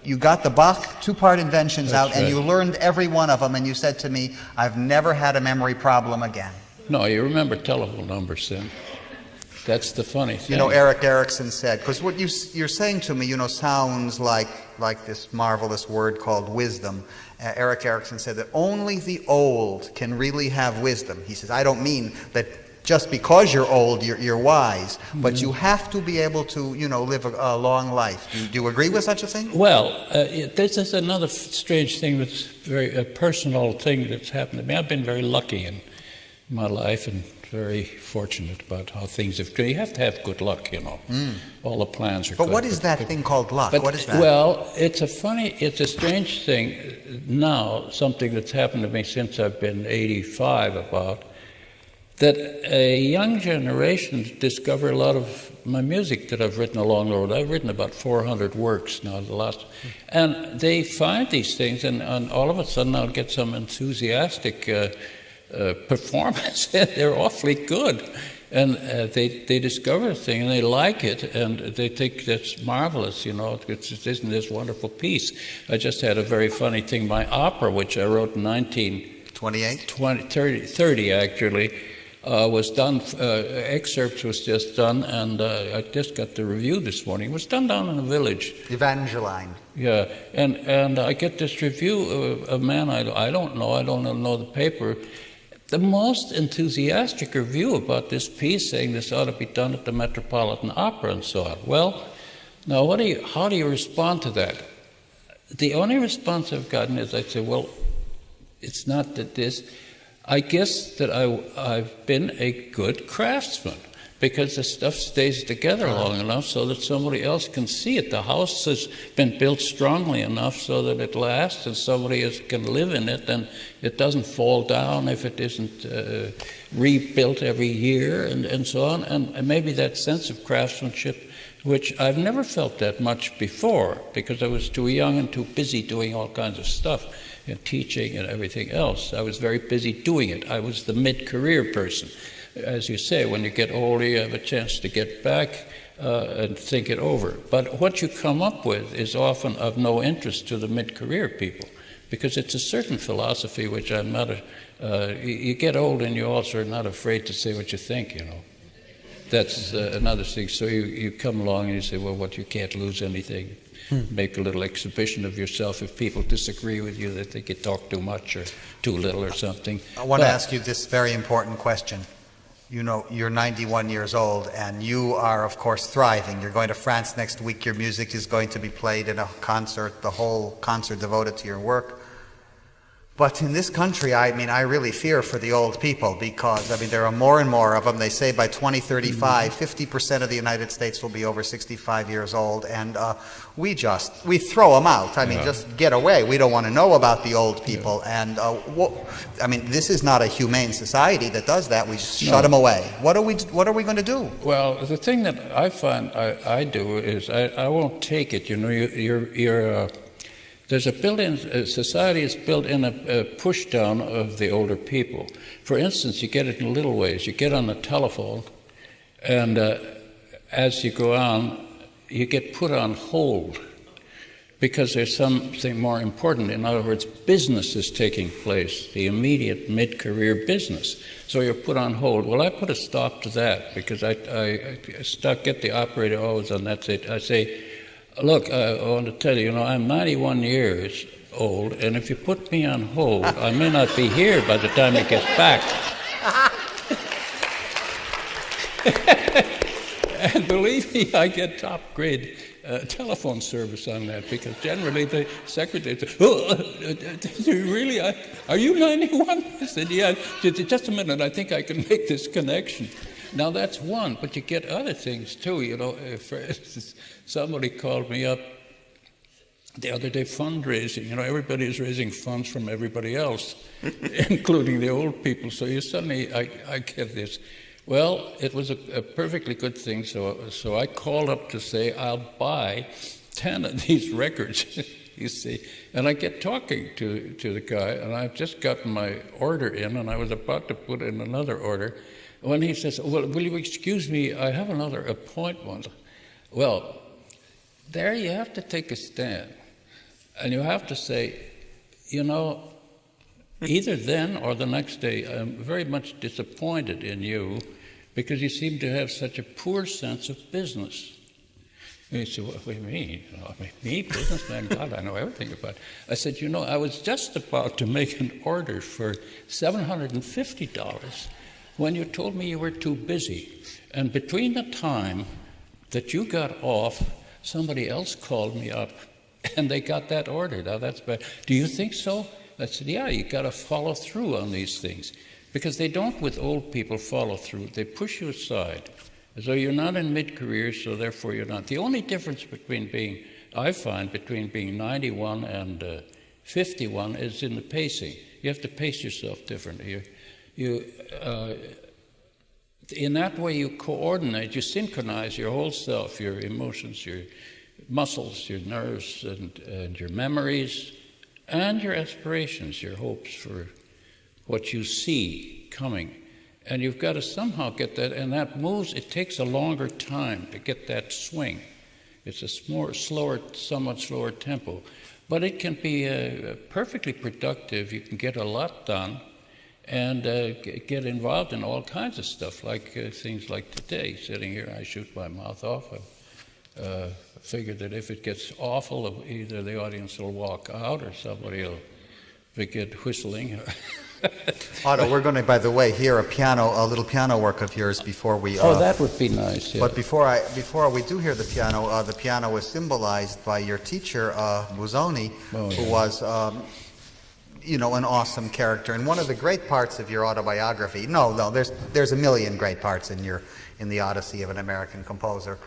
Speaker 1: you got the Bach two-part inventions out, and you learned every one of them, and you said to me, I've never had a memory problem again.
Speaker 2: No, you remember telephone numbers then. That's the funny thing.
Speaker 1: You know, Erik Erikson said, because what you're saying to me, sounds like this marvelous word called wisdom. Erik Erikson said that only the old can really have wisdom. He says, I don't mean that just because you're old, you're wise, but you have to be able to, live a long life. Do you agree with such a thing?
Speaker 2: Well, this is another strange thing that's very personal thing that's happened to me. I've been very lucky in my life and very fortunate about how things have gone. You have to have good luck, All the plans are good.
Speaker 1: But what is that thing called luck? What is that?
Speaker 2: Well, it's a strange thing now, something that's happened to me since I've been 85 about, that a young generation discover a lot of my music that I've written along the road. I've written about 400 works now, and they find these things, and all of a sudden I'll get some enthusiastic performance. They're awfully good, and they discover a thing and they like it, and they think that's marvelous. Isn't this wonderful piece? I just had a very funny thing. My opera, which I wrote in 1930 actually, was done. Excerpts was just done, and I just got the review this morning. It was done down in the village.
Speaker 1: Evangeline.
Speaker 2: Yeah, and I get this review of a man I don't know the paper. The most enthusiastic review about this piece, saying this ought to be done at the Metropolitan Opera and so on. Well, now how do you respond to that? The only response I've gotten is I say, well, it's not that this. I guess that I've been a good craftsman, because the stuff stays together long enough so that somebody else can see it. The house has been built strongly enough so that it lasts, and somebody else can live in it, and it doesn't fall down if it isn't rebuilt every year, and so on. And maybe that sense of craftsmanship, which I've never felt that much before, because I was too young and too busy doing all kinds of stuff, and teaching and everything else. I was very busy doing it. I was the mid-career person. As you say, when you get older, you have a chance to get back and think it over. But what you come up with is often of no interest to the mid-career people, because it's a certain philosophy which I'm not you get old and you also are not afraid to say what you think, That's another thing. So you come along and you say, well, you can't lose anything. Make a little exhibition of yourself. If people disagree with you, they think you talk too much or too little or something.
Speaker 1: I want to ask you this very important question. You're 91 years old, and you are, of course, thriving. You're going to France next week. Your music is going to be played in a concert, the whole concert devoted to your work. But in this country, I really fear for the old people, because, there are more and more of them. They say by 2035, 50% of the United States will be over 65 years old, and we throw them out. Just get away. We don't want to know about the old people. And, this is not a humane society that does that. We just shut them away. What are we going to do?
Speaker 2: Well, the thing that I find I do is I won't take it. There's a built-in society is built in a push-down of the older people. For instance, you get it in little ways. You get on the telephone, and as you go on, you get put on hold because there's something more important. In other words, business is taking place, the immediate mid-career business. So you're put on hold. Well, I put a stop to that, because I get the operator always on that. I say, look, I want to tell you, I'm 91 years old, and if you put me on hold, I may not be here by the time it gets back. And believe me, I get top-grade telephone service on that, because generally the secretary says, really, are you 91? I said, yeah. Just a minute, I think I can make this connection. Now that's one, but you get other things too. You know, for instance, somebody called me up the other day fundraising. You know, everybody is raising funds from everybody else, including the old people. So you suddenly, I get this. Well, it was a perfectly good thing. So I called up to say I'll buy 10 of these records. You see, and I get talking to the guy, and I've just gotten my order in, and I was about to put in another order, when he says, well, will you excuse me, I have another appointment. Well, there you have to take a stand, and you have to say, you know, either then or the next day, I'm very much disappointed in you because you seem to have such a poor sense of business. And he said, what do you mean? Me, businessman? God, I know everything about it. I said, you know, I was just about to make an order for $750 when you told me you were too busy. And between the time that you got off, somebody else called me up, and they got that order. Now, that's bad. Do you think so? I said, yeah, you got to follow through on these things. Because they don't, with old people, follow through. They push you aside. As though you're not in mid-career, so therefore you're not. The only difference between being 91 and 51 is in the pacing. You have to pace yourself differently. In that way you coordinate, you synchronize your whole self, your emotions, your muscles, your nerves, and your memories, and your aspirations, your hopes for what you see coming. And you've got to somehow get that, and that moves, it takes a longer time to get that swing. It's a slower, somewhat slower tempo. But it can be perfectly productive. You can get a lot done and get involved in all kinds of stuff, like things like today. Sitting here, I shoot my mouth off. I figure that if it gets awful, either the audience will walk out or somebody will begin whistling.
Speaker 1: Otto, we're going to, by the way, hear a little piano work of yours before we...
Speaker 2: oh, that would be nice, yeah.
Speaker 1: But before we do hear the piano is symbolized by your teacher, Busoni, who was, you know, an awesome character. And one of the great parts of your autobiography, there's a million great parts in the Odyssey of an American Composer,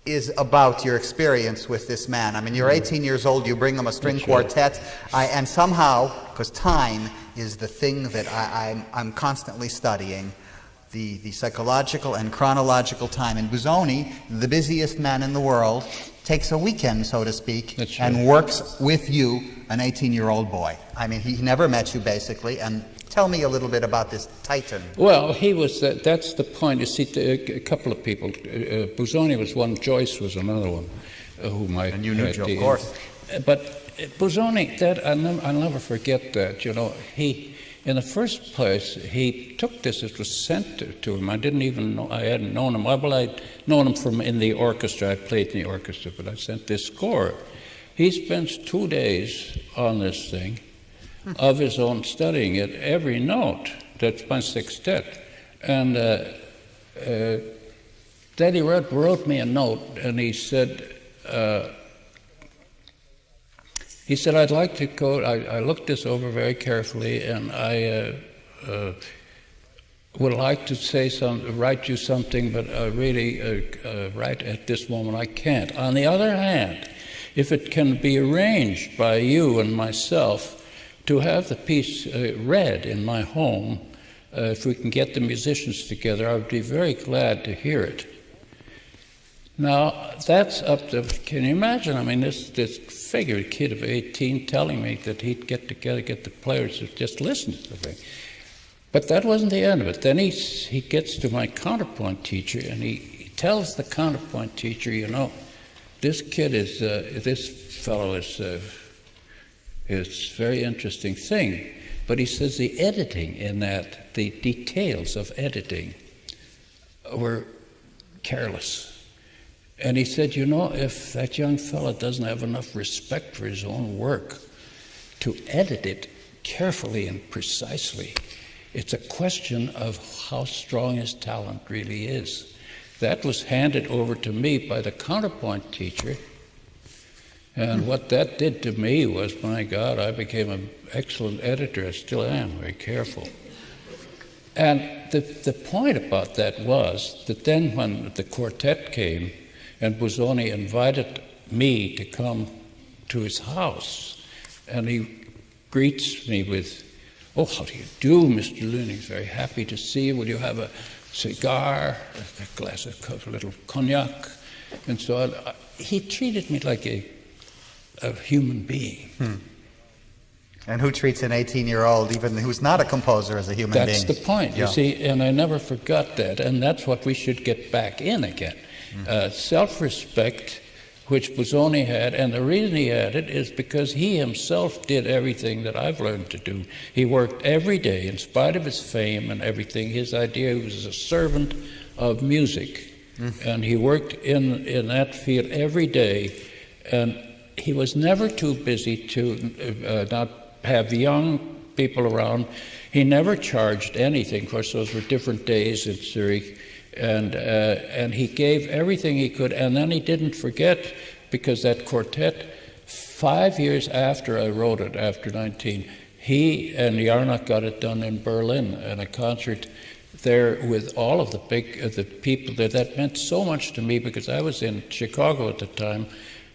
Speaker 1: is about your experience with this man. I mean, you're 18 years old, you bring him a string quartet, and somehow, because time is the thing that I'm constantly studying, the psychological and chronological time. And Busoni, the busiest man in the world, takes a weekend, so to speak, and works with you, an 18-year-old boy. I mean, he never met you, basically, and tell me a little bit about this Titan.
Speaker 2: Well, he was, that's the point. You see, a couple of people, Busoni was one, Joyce was another one, whom I...
Speaker 1: And you knew Joe, of course.
Speaker 2: But Busoni, that, I'll never forget that, you know, in the first place, he took this, it was sent to him. I didn't even know, I hadn't known him. Well, I'd known him from in the orchestra, I played in the orchestra, but I sent this score. He spends 2 days on this thing, of his own, studying it, every note. That's my sextet. And then he wrote me a note, and he said, I'd like to go, I looked this over very carefully, and I would like to write you something, but really, right at this moment, I can't. On the other hand, if it can be arranged by you and myself, to have the piece read in my home, if we can get the musicians together, I would be very glad to hear it. Now, that's up to, can you imagine? I mean, this figure, kid of 18, telling me that he'd get together, get the players to just listen to the thing. But that wasn't the end of it. Then he gets to my counterpoint teacher, and he tells the counterpoint teacher, you know, this kid is, this fellow is... It's a very interesting thing. But he says the editing in that, the details of editing were careless. And he said, you know, if that young fellow doesn't have enough respect for his own work to edit it carefully and precisely, it's a question of how strong his talent really is. That was handed over to me by the counterpoint teacher. And what that did to me was, my God, I became an excellent editor. I still am, very careful. And the point about that was that then when the quartet came and Busoni invited me to come to his house, and he greets me with, "Oh, how do you do, Mr. Luening? Very happy to see you. Will you have a cigar, a glass of a little cognac?" And so on. He treated me like a human being.
Speaker 1: And who treats an 18-year-old, even who's not a composer, as a human being?
Speaker 2: That's the point, you see, and I never forgot that, and that's what we should get back in again. Self-respect, which Busoni had, and the reason he had it is because he himself did everything that I've learned to do. He worked every day, in spite of his fame and everything. His idea, he was a servant of music, and he worked in that field every day, and he was never too busy to not have young people around. He never charged anything. Of course, those were different days in Zurich, and he gave everything he could. And then he didn't forget, because that quartet, 5 years after I wrote it, after 19, he and Jarnach got it done in Berlin, and a concert there with all of the people there. That meant so much to me, because I was in Chicago at the time,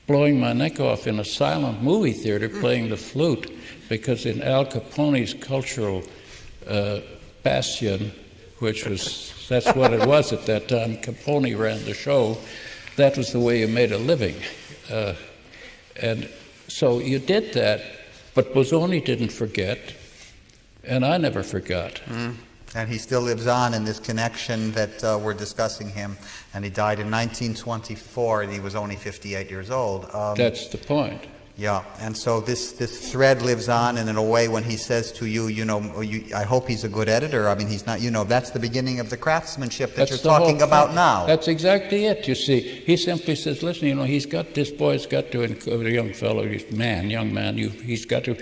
Speaker 2: blowing my neck off in a silent movie theater playing the flute, because in Al Capone's cultural bastion, that's what it was at that time, Capone ran the show, that was the way you made a living. And so you did that, but Busoni didn't forget, and I never forgot.
Speaker 1: And he still lives on in this connection that we're discussing him. And he died in 1924, and he was only 58 years old.
Speaker 2: That's the point.
Speaker 1: Yeah, and so this thread lives on, and in a way, when he says to you, I hope he's a good editor. I mean, he's not, that's the beginning of the craftsmanship that you're talking about now.
Speaker 2: That's exactly it, you see. He simply says, listen, this boy's got to, a young fellow, young man, he's got to,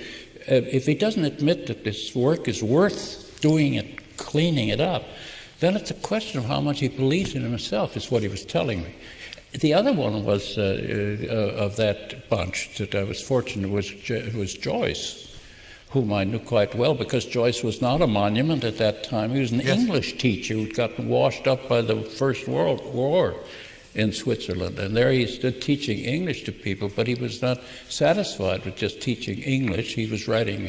Speaker 2: if he doesn't admit that this work is worth doing it, cleaning it up, then it's a question of how much he believes in himself, is what he was telling me. The other one was of that bunch that I was fortunate was Joyce, whom I knew quite well, because Joyce was not a monument at that time. He was an English teacher who'd gotten washed up by the First World War in Switzerland, and there he stood teaching English to people, but he was not satisfied with just teaching English. He was writing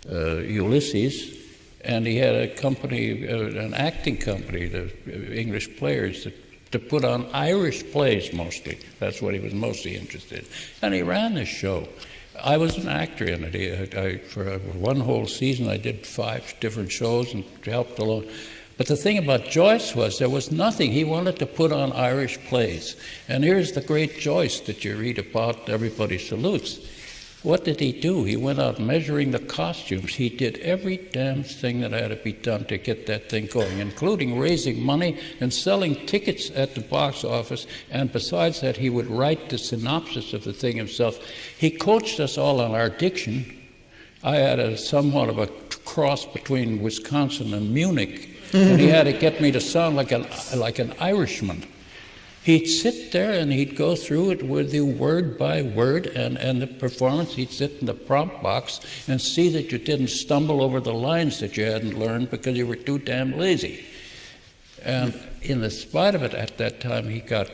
Speaker 2: Ulysses, and he had a company, an acting company, the English players, to put on Irish plays mostly. That's what he was mostly interested in. And he ran this show. I was an actor in it. For one whole season, I did 5 different shows and helped along. But the thing about Joyce was there was nothing. He wanted to put on Irish plays. And here's the great Joyce that you read about, everybody salutes. What did he do? He went out measuring the costumes. He did every damn thing that had to be done to get that thing going, including raising money and selling tickets at the box office. And besides that, he would write the synopsis of the thing himself. He coached us all on our diction. I had somewhat of a cross between Wisconsin and Munich, and he had to get me to sound like an Irishman. He'd sit there and he'd go through it with you word by word, and the performance, he'd sit in the prompt box and see that you didn't stumble over the lines that you hadn't learned because you were too damn lazy. And in the spite of it, at that time, he got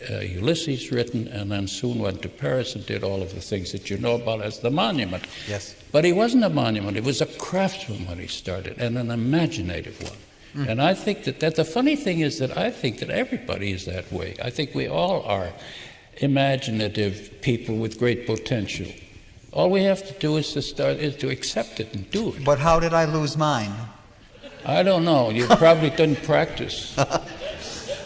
Speaker 2: Ulysses written, and then soon went to Paris and did all of the things that you know about as the monument.
Speaker 1: Yes.
Speaker 2: But he wasn't a monument. He was a craftsman when he started, and an imaginative one. And I think that the funny thing is that I think that everybody is that way. I think we all are imaginative people with great potential. All we have to do is to accept it and do it.
Speaker 1: But how did I lose mine?
Speaker 2: I don't know. You probably didn't practice.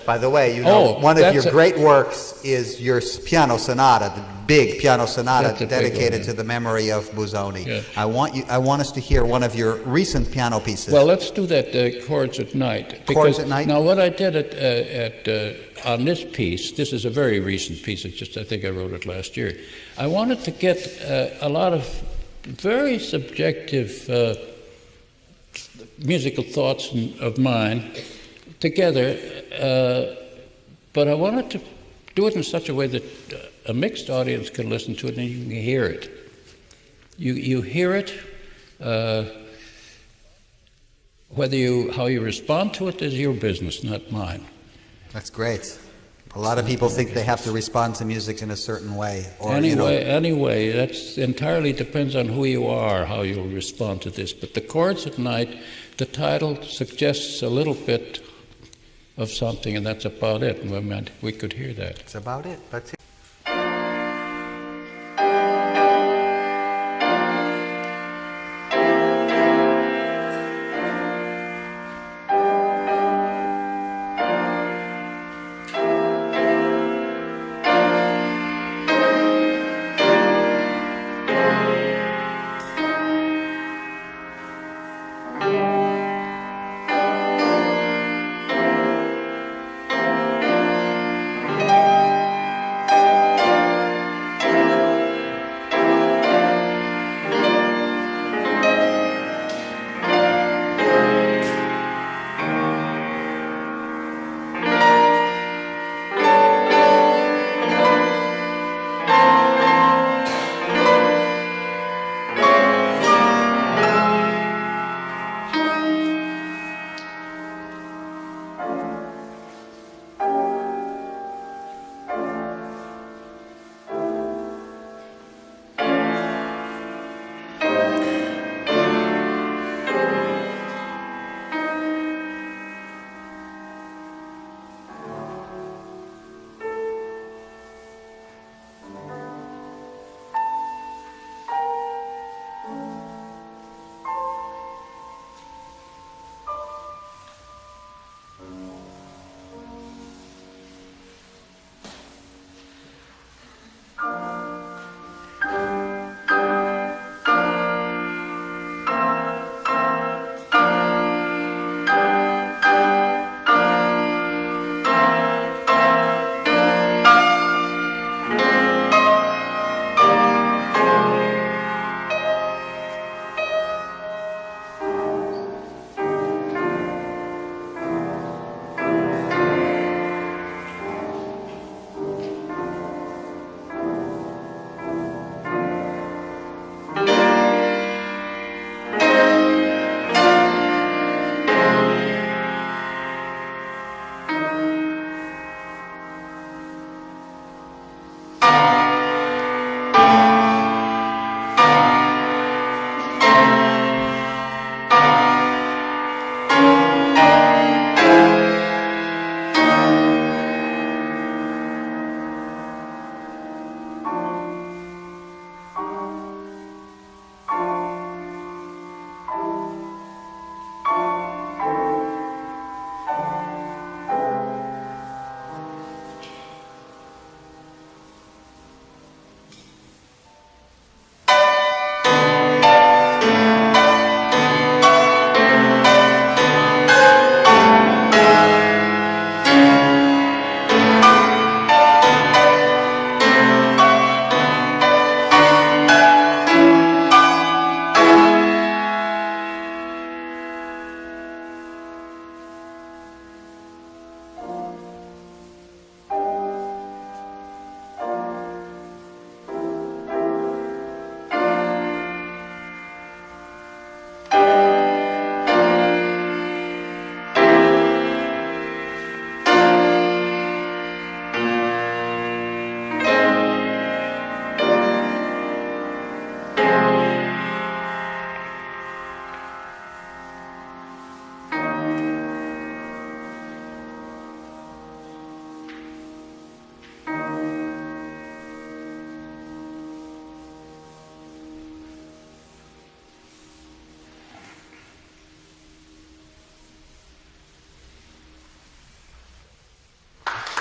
Speaker 1: By the way, one of your great works is your piano sonata, the big piano sonata dedicated to the memory of Busoni. Yeah. I want us to hear one of your recent piano pieces.
Speaker 2: Well, let's do that, Chords at Night.
Speaker 1: Chords at Night?
Speaker 2: Now, what I did on this piece, this is a very recent piece, I think I wrote it last year. I wanted to get a lot of very subjective musical thoughts of mine together, but I wanted to do it in such a way that a mixed audience can listen to it and you can hear it. You hear it how you respond to it is your business, not mine.
Speaker 1: That's great. A lot of people think they have to respond to music in a certain way. Or,
Speaker 2: Anyway, that's entirely depends on who you are, how you'll respond to this. But the chords at night, the title suggests a little bit of something, and that's about it. And we could hear that.
Speaker 1: It's about it. But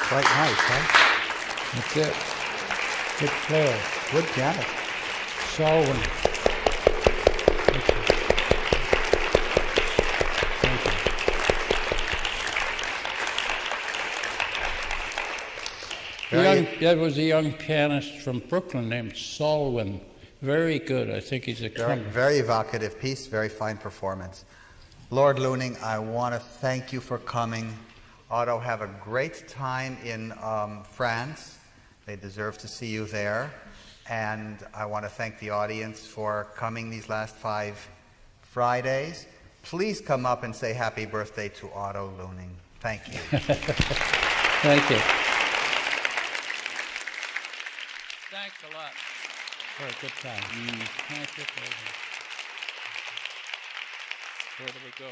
Speaker 1: quite nice, huh?
Speaker 2: That's it. Good player.
Speaker 1: Good piano.
Speaker 2: Solwyn. There was a young pianist from Brooklyn named Solwyn. Very good. I think he's a
Speaker 1: very evocative piece, very fine performance. Lord Luening, I want to thank you for coming. Otto, have a great time in France. They deserve to see you there. And I want to thank the audience for coming these last 5 Fridays. please come up and say happy birthday to Otto Luening. Thank you.
Speaker 2: Thank you. Thanks a lot for a good time. Thank you. Where do we go?